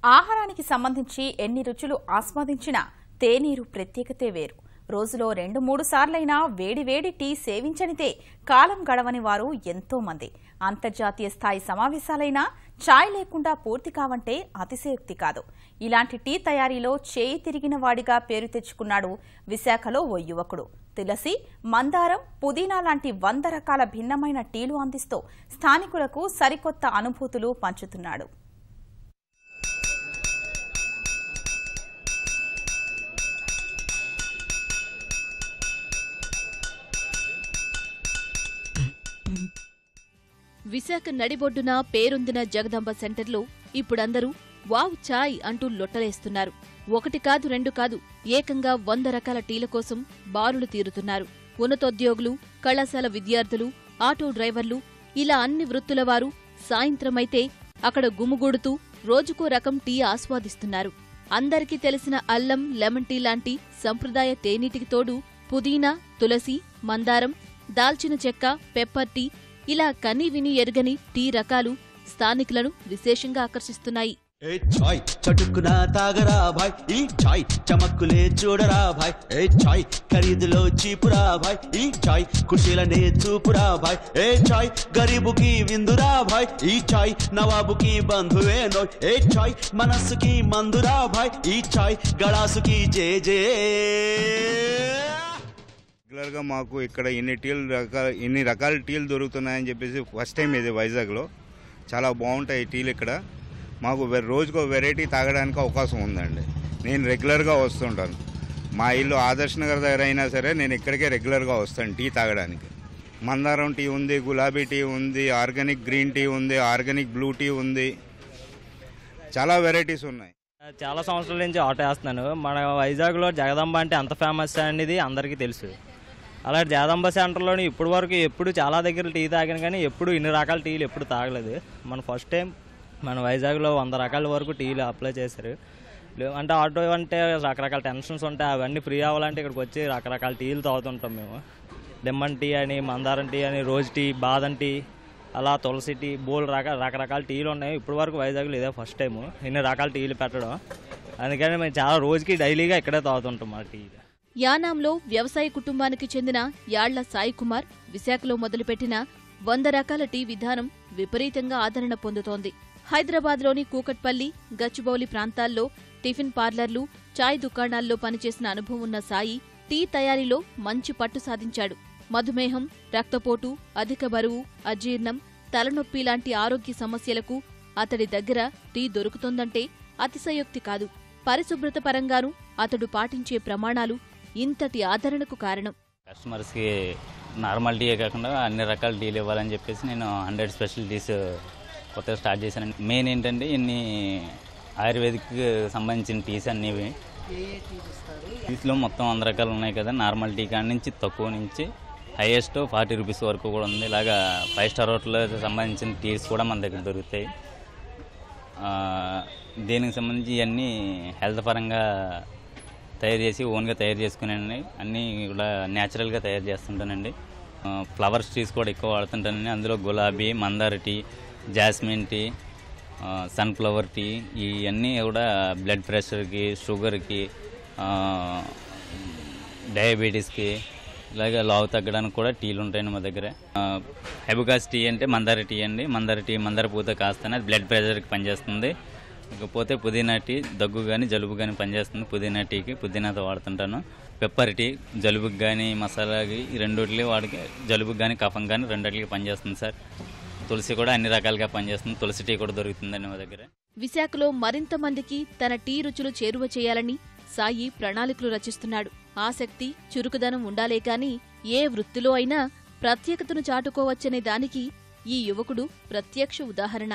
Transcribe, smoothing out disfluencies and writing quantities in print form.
ఆహారానికి సంబంధించి ఎన్ని రుచులు ఆస్వాదించినా తేనీరు ప్రత్యేకతే వేరు. రోజులో 2-3 సార్లైనా వేడివేడి టీ సేవించనిదే కాలం గడవని వారు ఎంతో మంది. అంతర్జాతీయ స్థాయి సమావేశాలైనా చాయ్ లేకుండా పూర్తి కావంటే అతిశయోక్తి కాదు. ఇలాంటి టీ తయారీలో చేయి తిరిగిన వాడిగా పేరు తెచ్చుకున్నాడు విశాఖలో ఓ యువకుడు. తులసి, మందారం, పుదీనా లాంటి 100 రకాల భిన్నమైన టీలు అందిస్తూ స్థానికులకు సరికొత్త అనుభూతులు పంచుతున్నాడు. విశాఖ నడిబొడ్డున పేరొందిన జగదంబ సెంటర్లో ఇప్పుడందరూ వావ్ చాయ్ అంటూ లొట్టలేస్తున్నారు. 1 కాదు 2 కాదు, ఏకంగా 100 రకాల టీల కోసం బారులు తీరుతున్నారు. ఉన్నతోద్యోగులు, కళాశాల విద్యార్థులు, ఆటో డ్రైవర్లు, ఇలా అన్ని వృత్తుల వారు సాయంత్రమైతే అక్కడ గుమిగూడుతూ రోజుకో రకం టీ ఆస్వాదిస్తున్నారు. అందరికీ తెలిసిన అల్లం, లెమన్ టీ లాంటి సంప్రదాయ తేనీటికి తోడు పుదీనా, తులసి, మందారం, దాల్చిన చెక్క, పెప్పర్ టీ, ఇలా కని విని ఎరుగని టీ రకాలు స్థానికులను విశేషంగా ఆకర్షిస్తున్నాయి. ఏ చాయ్ చటుక్కున తాగరా భాయ్, ఈ చాయ్ చమక్కులే చూడరా భాయ్, ఏ చాయ్ ఖరీదులో చీపురా భాయ్, ఈ చాయ్ ఖుషీలనే చూపురా భాయ్, ఏ చాయ్ గరీబుకి విందురా భాయ్, ఈ చాయ్ నవాబుకి బంధువే నోయ్, ఏ చాయ్ మనస్సుకి మందురా భాయ్, ఈ చాయ్ గళాసుకి జే జే. రెగ్యులర్గా మాకు ఇక్కడ ఇన్ని రకాల టీలు దొరుకుతున్నాయని చెప్పేసి ఫస్ట్ టైం ఇది వైజాగ్లో. చాలా బాగుంటాయి టీలు ఇక్కడ. మాకు రోజుకో వెరైటీ తాగడానికి అవకాశం ఉందండి. నేను రెగ్యులర్గా వస్తుంటాను. మా ఇల్లు ఆదర్శ్ నగర్ దగ్గర అయినా సరే నేను ఇక్కడికే రెగ్యులర్గా వస్తాను టీ తాగడానికి. మందారం టీ ఉంది, గులాబీ టీ ఉంది, ఆర్గానిక్ గ్రీన్ టీ ఉంది, ఆర్గానిక్ బ్లూ టీ ఉంది, చాలా వెరైటీస్ ఉన్నాయి. చాలా సంవత్సరాల నుంచి ఆటో వేస్తున్నాను. మన వైజాగ్లో జగదంబ అంటే అంత ఫేమస్ అనేది అందరికీ తెలుసు. అలాంటి జగదంబ సెంటర్లోని ఇప్పటి వరకు ఎప్పుడు చాలా దగ్గర టీ తాగాను, కానీ ఎప్పుడు ఇన్ని రకాల టీలు ఎప్పుడు తాగలేదు. మన ఫస్ట్ టైం మన వైజాగ్లో 100 రకాల వరకు టీలు అప్లై చేశారు. అంటే ఆటో అంటే రకరకాల టెన్షన్స్ ఉంటాయి, అవన్నీ ఫ్రీ అవ్వాలంటే ఇక్కడికి వచ్చి రకరకాల టీలు తాగుతుంటాం మేము. లెమన్ టీ అని, మందారం టీ అని, రోజ్ టీ, బాదం టీ, అలా తులసి టీ, రకరకాల టీలు ఉన్నాయి. ఇప్పటి వరకు వైజాగ్లో ఇదే ఫస్ట్ టైము ఇన్ని రకాల టీలు పెట్టడం. అందుకని మేము చాలా రోజుకి డైలీగా ఇక్కడే తాగుతుంటాం ఆ టీ. యానాంలో వ్యవసాయ కుటుంబానికి చెందిన యాళ్ల సాయి కుమార్ విశాఖలో మొదలుపెట్టిన 100 రకాల టీ విధానం విపరీతంగా ఆదరణ పొందుతోంది. హైదరాబాద్లోని కూకట్పల్లి, గచ్చిబౌలి ప్రాంతాల్లో టిఫిన్ పార్లర్లు, చాయ్ దుకాణాల్లో పనిచేసిన అనుభవం ఉన్న సాయి టీ తయారీలో మంచి పట్టు సాధించాడు. మధుమేహం, రక్తపోటు, అధిక బరువు, అజీర్ణం, తలనొప్పి లాంటి ఆరోగ్య సమస్యలకు అతడి దగ్గర టీ దొరుకుతోందంటే అతిశయోక్తి కాదు. పరిశుభ్రత పరంగానూ అతడు పాటించే ప్రమాణాలు ఇంతటి ఆదరణకు కారణం. కస్టమర్స్కి నార్మల్ టీయే కాకుండా అన్ని రకాల టీలు ఇవ్వాలని చెప్పేసి నేను 100 స్పెషల్ టీస్ కొత్తగా స్టార్ట్ చేశాను. మెయిన్ ఏంటంటే ఇన్ని ఆయుర్వేదిక్ సంబంధించిన టీస్ అన్నీ. టీస్లో మొత్తం 100 రకాలు ఉన్నాయి కదా. నార్మల్ టీ కాడి నుంచి తక్కువ నుంచి హైయెస్ట్ 40 రూపీస్ వరకు కూడా ఉంది. ఇలాగా 5 స్టార్ హోటల్కి సంబంధించిన టీస్ కూడా మన దగ్గర దొరుకుతాయి. దీనికి సంబంధించి ఇవన్నీ హెల్త్ పరంగా తయారు చేసి ఓన్గా తయారు చేసుకున్నానండి. అన్నీ కూడా న్యాచురల్గా తయారు చేస్తుంటానండి. ఫ్లవర్స్ టీస్ కూడా ఎక్కువ వాడుతుంటానండి. అందులో గులాబీ, మందార tea, jasmine tea, sunflower tea, ఇవన్నీ కూడా బ్లడ్ ప్రెషర్కి, షుగర్కి, డయాబెటీస్కి, ఇలాగే లావు తగ్గడానికి కూడా టీలు ఉంటాయండి మా దగ్గర. హెబుకాస్ టీ అంటే మందార టీ అండి. మందార పూత కాస్తేనే అది బ్లడ్ ప్రెషర్కి పనిచేస్తుంది. ఇకపోతే పుదీనా టీ దగ్గు కానీ జలుబు కానీ పనిచేస్తుంది. పుదీనా టీకి పుదీనాతో వాడుతుంటాను. పెప్పర్ టీ జలుబుకి కానీ మసాలాకి ఈ రెండిటికి వాడికి జలుబుకి కానీ కఫం కానీ రెండిటికి పనిచేస్తుంది సార్. తులసి కూడా అన్ని రకాలుగా పనిచేస్తుంది. తులసి టీ కూడా దొరుకుతుందండి మా దగ్గర. విశాఖలో మరింత మందికి తన టీ రుచులు చేరువ చేయాలని సాయి ప్రణాళికలు రచిస్తున్నాడు. ఆసక్తి, చురుకుదనం ఉండాలే కాని ఏ వృత్తిలో అయినా ప్రత్యేకతను చాటుకోవచ్చనే దానికి ఈ యువకుడు ప్రత్యక్ష ఉదాహరణ.